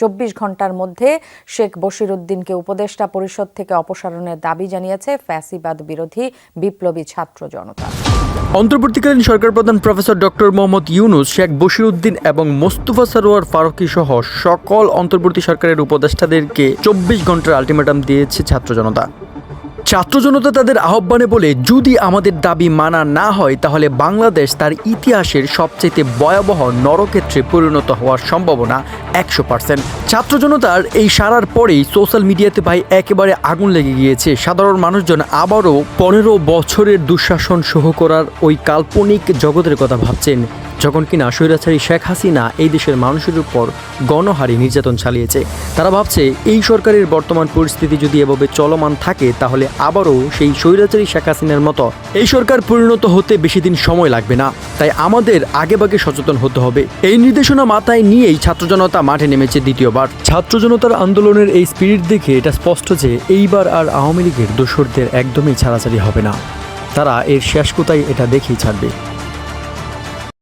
24 ঘন্টার মধ্যে শেখ বশিরউদ্দিনকে উপদেষ্টা পরিষদ থেকে অপসারণের দাবি জানিয়েছে ফ্যাসিবাদ বিরোধী বিপ্লবী ছাত্র জনতা। অন্তর্বর্তীকালীন সরকার প্রধান প্রফেসর ডক্টর মোহাম্মদ ইউনূস, শেখ বশিরউদ্দিন এবং মোস্তফা সরোয়ার ফারুকী সহ সকল অন্তর্বর্তী সরকারের উপদেষ্টাদেরকে 24 ঘন্টার আলটিমেটাম দিয়েছে ছাত্র জনতা। ছাত্র জনতা তাদের আহ্বানে বলে, যদি আমাদের দাবি মানা না হয় তাহলে বাংলাদেশ তার ইতিহাসের সবচেয়ে ভয়াবহ নরক্ষেত্রে পরিণত হওয়ার সম্ভাবনা 100%। ছাত্র জনতার এই সারার পরেই সোশ্যাল মিডিয়াতে ভাই একেবারে আগুন লেগে গিয়েছে। সাধারণ মানুষজন আবারও 15 বছরের দুঃশাসন সহ করার ওই কাল্পনিক জগতের কথা ভাবছেন, যখন কিনা স্বৈরাচারী শেখ হাসিনা এই দেশের মানুষের উপর গণহারে নির্যাতন চালিয়েছে। তারা ভাবছে এই সরকারের বর্তমান পরিস্থিতি যদি এভাবে চলমান থাকে তাহলে আবারও সেই স্বৈরাচারী শেখ হাসিনার মতো এই সরকার পরিণত হতে বেশি দিন সময় লাগবে না। তাই আমাদের আগেভাগে সচেতন হতে হবে। এই নির্দেশনা মাথায় নিয়েই ছাত্র জনতা মাঠে নেমেছে দ্বিতীয়বার। ছাত্র জনতার আন্দোলনের এই স্পিরিট দেখে এটা স্পষ্ট যে এইবার আর আওয়ামী লীগের দোসরদের একদমই ছাড়াছাড়ি হবে না। তারা এর শেষ কোথায় এটা দেখেই ছাড়বে।